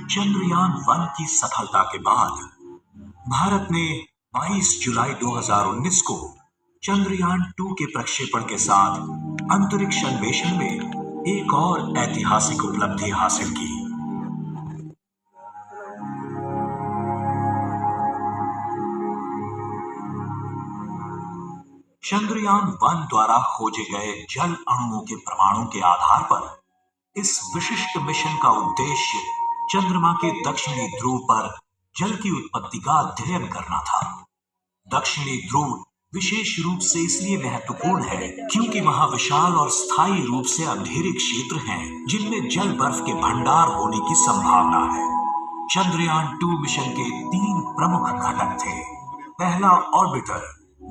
चंद्रयान-1 की सफलता के बाद भारत ने 22 जुलाई 2019 को चंद्रयान-2 के प्रक्षेपण के साथ अंतरिक्ष अन्वेषण में एक और ऐतिहासिक उपलब्धि हासिल की। चंद्रयान-1 द्वारा खोजे गए जल अणुओं के प्रमाणों के आधार पर इस विशिष्ट मिशन का उद्देश्य चंद्रमा के दक्षिणी ध्रुव पर जल की उत्पत्ति का अध्ययन करना था। दक्षिणी ध्रुव विशेष रूप से इसलिए महत्वपूर्ण है क्योंकि वहां विशाल और स्थायी रूप से अंधेरे क्षेत्र हैं जिनमें जल बर्फ के भंडार होने की संभावना है। चंद्रयान-2 मिशन के 3 प्रमुख घटक थे। पहला, ऑर्बिटर,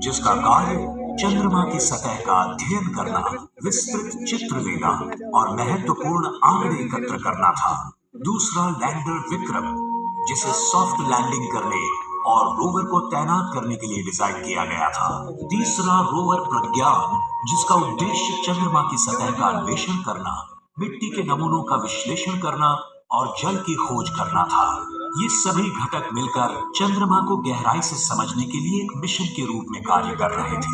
जिसका कार्य चंद्रमा की सतह का अध्ययन करना, विस्तृत चित्र लेना और महत्वपूर्ण आंकड़े एकत्र करना था। दूसरा, लैंडर विक्रम, जिसे सॉफ्ट लैंडिंग करने और रोवर को तैनात करने के लिए डिजाइन किया गया था। तीसरा, रोवर प्रज्ञान, जिसका उद्देश्य चंद्रमा की सतह का अन्वेषण करना, मिट्टी के नमूनों का विश्लेषण करना और जल की खोज करना था। ये सभी घटक मिलकर चंद्रमा को गहराई से समझने के लिए एक मिशन के रूप में कार्य कर रहे थे।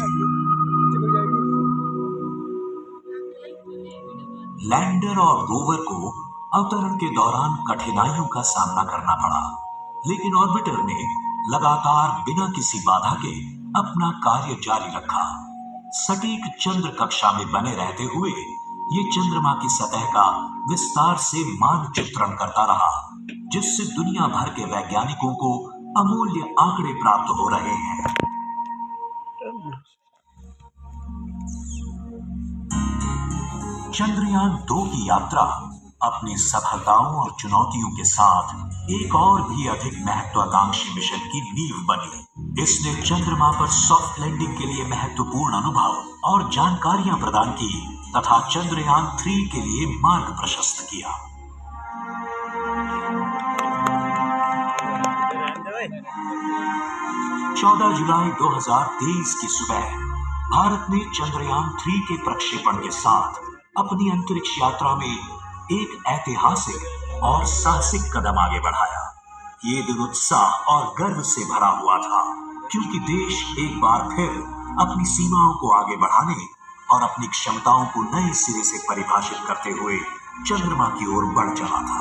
लैंडर और रोवर को अवतरण के दौरान कठिनाइयों का सामना करना पड़ा, लेकिन ऑर्बिटर ने लगातार बिना किसी बाधा के अपना कार्य जारी रखा। सटीक चंद्र कक्षा में बने रहते हुए ये चंद्रमा की सतह का विस्तार से मानचित्रण करता रहा, जिससे दुनिया भर के वैज्ञानिकों को अमूल्य आंकड़े प्राप्त हो रहे हैं। चंद्रयान-2 की यात्रा अपनी सफलताओं और चुनौतियों के साथ एक और भी अधिक महत्वाकांक्षी मिशन की नींव बनी। इसने चंद्रमा पर सॉफ्ट लैंडिंग के लिए महत्वपूर्ण अनुभव और जानकारियां प्रदान की तथा चंद्रयान-3 के लिए मार्ग प्रशस्त किया। चौदह जुलाई 2023 की सुबह भारत ने चंद्रयान-3 के प्रक्षेपण के साथ अपनी अंतरिक्ष यात्रा में एक ऐतिहासिक और साहसिक कदम आगे बढ़ाया। ये दिन उत्साह और गर्व से भरा हुआ था, क्योंकि देश एक बार फिर अपनी सीमाओं को आगे बढ़ाने और अपनी क्षमताओं को नए सिरे से परिभाषित करते हुए चंद्रमा की ओर बढ़ चला था।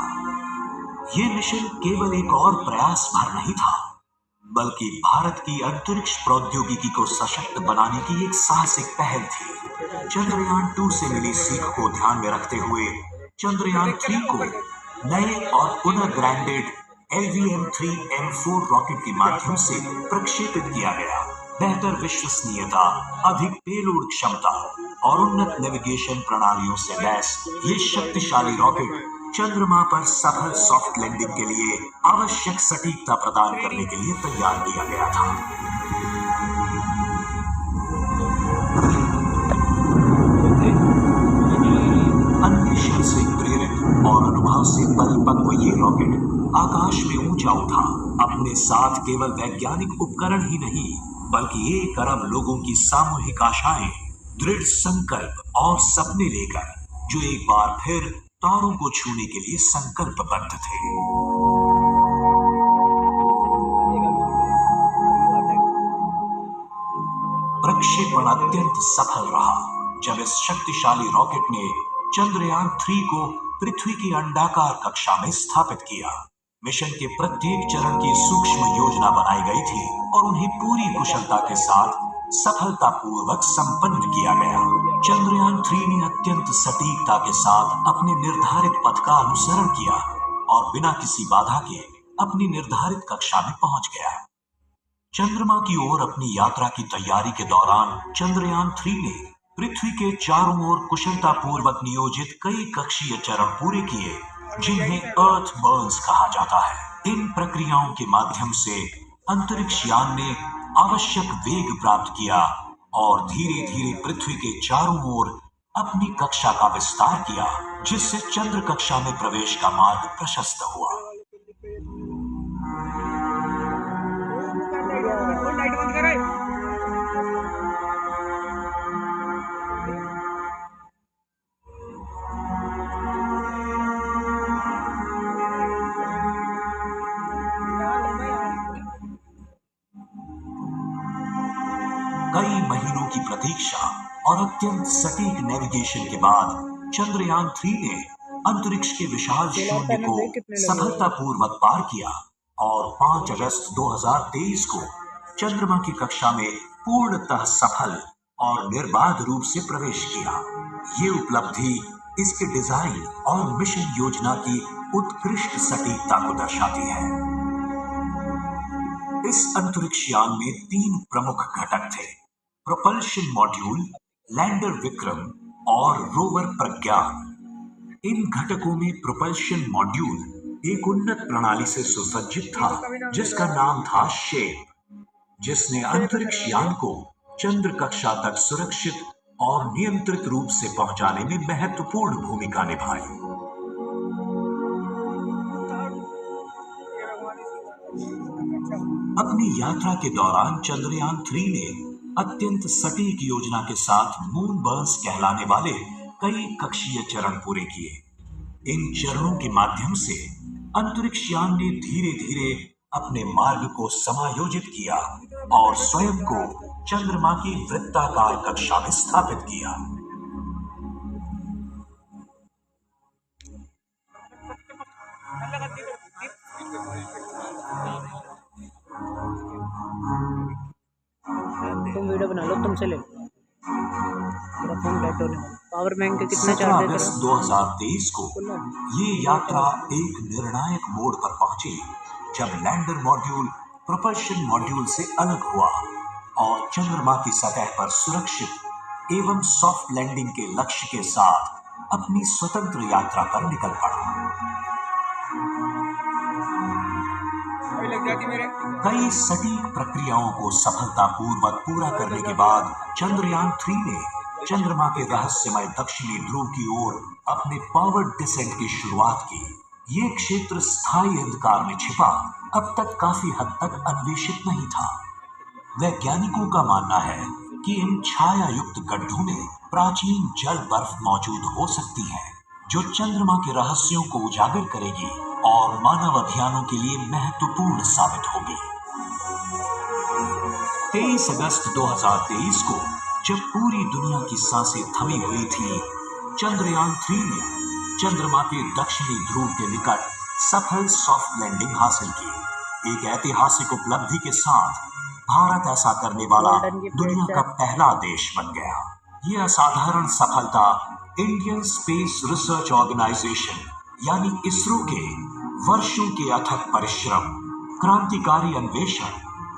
ये मिशन केवल एक और प्रयास भर नहीं था, बल्कि भारत की अंतरिक्ष प्रौद्योगिकी को सशक्त बनाने की एक साहसिक पहल थी। चंद्रयान-2 से मिली सीख को ध्यान में रखते हुए चंद्रयान-3 को नए और पुनः ब्रांडेड LVM-3M4 रॉकेट के माध्यम से प्रक्षेपित किया गया। बेहतर विश्वसनीयता, अधिक पेलोड क्षमता और उन्नत नेविगेशन प्रणालियों से लैस ये शक्तिशाली रॉकेट चंद्रमा पर सफल सॉफ्ट लैंडिंग के लिए आवश्यक सटीकता प्रदान करने के लिए तैयार किया गया था। अन्वेषण से प्रेरित और अनुभव से परिपक्व ये रॉकेट आकाश में ऊंचा उठा, अपने साथ केवल वैज्ञानिक उपकरण ही नहीं, बल्कि 1 अरब लोगों की सामूहिक आशाएं, दृढ़ संकल्प और सपने लेकर, जो एक बार फिर तारों को छूने के लिए संकल्पबद्ध थे। प्रक्षेपण अत्यंत सफल रहा, जब इस शक्तिशाली रॉकेट ने चंद्रयान-3 को पृथ्वी की अंडाकार कक्षा में स्थापित किया। मिशन के प्रत्येक चरण की सूक्ष्म योजना बनाई गई थी और उन्हें पूरी कुशलता के साथ सफलतापूर्वक संपन्न किया गया। चंद्रयान-3 ने अत्यंत सटीकता के साथ अपने निर्धारित पथ का अनुसरण किया और बिना किसी बाधा के अपनी निर्धारित कक्षा में पहुंच गया। चंद्रमा की ओर अपनी यात्रा की तैयारी के दौरान चंद्रयान-3 ने पृथ्वी के चारों ओर कुशलतापूर्वक नियोजित कई कक्षीय चरण पूरे किए, जिन्हें अर्थ बर्न्स कहा जाता है। इन प्रक्रियाओं के माध्यम से अंतरिक्ष यान ने आवश्यक वेग प्राप्त किया और धीरे धीरे पृथ्वी के चारों ओर अपनी कक्षा का विस्तार किया, जिससे चंद्र कक्षा में प्रवेश का मार्ग प्रशस्त हुआ। प्रतीक्षा और अत्यंत सटीक नेविगेशन के बाद चंद्रयान 3 ने अंतरिक्ष के विशाल सोलर शून्य पैनल को देख कितने लगे हुए हैं। सफलतापूर्वक पार किया और 5 अगस्त 2023 को चंद्रमा की कक्षा में पूर्णतः सफल और निर्बाध रूप से प्रवेश किया। ये उपलब्धि इसके डिजाइन और मिशन योजना की उत्कृष्ट सटीकता को दर्शाती है। इस अंतरिक्ष यान में 3 प्रमुख घटक थे: प्रोपल्शन मॉड्यूल, लैंडर विक्रम और रोवर प्रज्ञान। इन घटकों में प्रोपल्शन मॉड्यूल एक उन्नत प्रणाली से सुसज्जित था जिसका नाम था शेप, जिसने अंतरिक्ष यान को चंद्र कक्षा तक सुरक्षित और नियंत्रित रूप से पहुंचाने में महत्वपूर्ण भूमिका निभाई। अपनी यात्रा के दौरान चंद्रयान 3 ने अत्यंत सटीक योजना के साथ मून बर्न्स कहलाने वाले कई कक्षीय चरण पूरे किए। इन चरणों के माध्यम से अंतरिक्ष यान ने धीरे धीरे अपने मार्ग को समायोजित किया और स्वयं को चंद्रमा की वृत्ताकार कक्षा में स्थापित किया। तुम वीडियो बना लो, तुमसे ले लो। मेरा फोन डेड होने वाला। पावर बैंक के कितने 17 चार्ज अगस्त 2023 को ये यात्रा एक निर्णायक मोड़ पर पहुंची जब लैंडर मॉड्यूल प्रोपल्शन मॉड्यूल से अलग हुआ और चंद्रमा की सतह पर सुरक्षित एवं सॉफ्ट लैंडिंग के लक्ष्य के साथ अपनी स्वतंत्र यात्रा पर निकल पड़ा। कई सटीक प्रक्रियाओं को सफलतापूर्वक पूरा करने के बाद चंद्रयान 3 ने चंद्रमा के रहस्यमय दक्षिणी ध्रुव की ओर अपने पावर्ड डिसेंट की शुरुआत की। ये क्षेत्र स्थायी अंधकार में छिपा अब तक काफी हद तक अन्वेषित नहीं था। वैज्ञानिकों का मानना है कि इन छाया युक्त गड्ढों में प्राचीन जल बर्फ मौजूद हो सकती है जो चंद्रमा के रहस्यों को उजागर करेगी और मानव अभियानों के लिए महत्वपूर्ण साबित होगी। 23 अगस्त 2023 को जब पूरी दुनिया की सांसें थमी हुई थी, चंद्रयान 3 ने चंद्रमा के दक्षिणी ध्रुव के निकट सफल सॉफ्ट लैंडिंग हासिल की। एक ऐतिहासिक उपलब्धि के साथ भारत ऐसा करने वाला दुनिया का पहला देश बन गया। यह असाधारण सफलता इंडियन स्पेस रिसर्च ऑर्गेनाइजेशन यानी इसरो के वर्षों के अथक परिश्रम, क्रांतिकारी अन्वेषण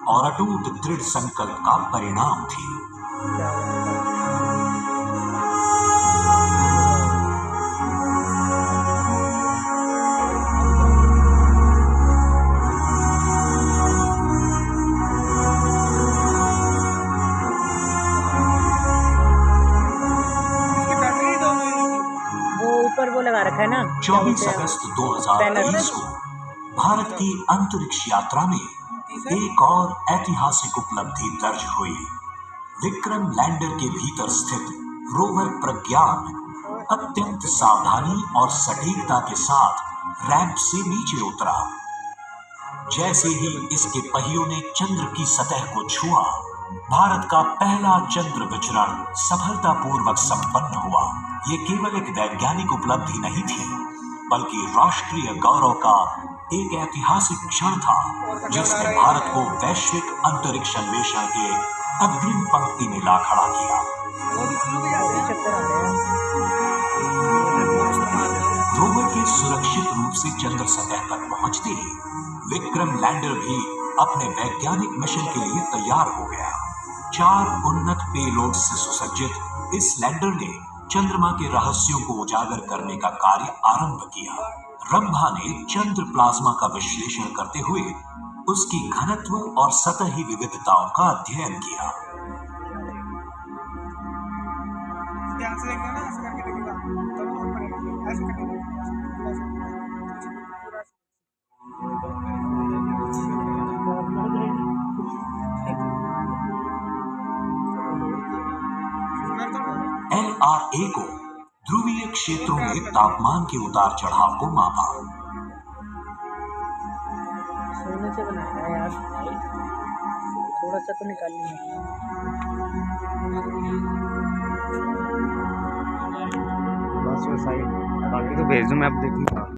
और अटूट दृढ़ संकल्प का परिणाम थी। वो लगा रखा है ना। 24 अगस्त 2023 को भारत की अंतरिक्ष यात्रा में एक और ऐतिहासिक उपलब्धि दर्ज हुई। विक्रम लैंडर के भीतर स्थित रोवर प्रज्ञान अत्यंत सावधानी और सटीकता के साथ रैंप से नीचे उतरा। जैसे ही इसके पहियों ने चंद्र की सतह को छुआ, भारत का पहला चंद्र विचरण सफलतापूर्वक संपन्न हुआ। ये केवल एक वैज्ञानिक उपलब्धि नहीं थी, बल्कि राष्ट्रीय गौरव का एक ऐतिहासिक क्षण था जिसने भारत को वैश्विक अंतरिक्ष अन्वेषण के अग्रिम पंक्ति में ला खड़ा किया। रोवर के सुरक्षित रूप से चंद्र सतह पर पहुंचते ही विक्रम लैंडर भी अपने वैज्ञानिक मिशन के लिए तैयार हो गया। 4 उन्नत पेलोड से सुसज्जित इस लैंडर ने चंद्रमा के रहस्यों को उजागर करने का कार्य आरंभ किया। रंभा ने चंद्र प्लाज्मा का विश्लेषण करते हुए उसकी घनत्व और सतही विविधताओं का अध्ययन किया। LRA को ध्रुवीय क्षेत्रों में तापमान के उतार चढ़ाव को मापा। सोने से बनाया है यार, थोड़ा समस्या तो निकालनी है। बस वो सही, बाकी तो भेज दूँ मैं, अब देखूँगा।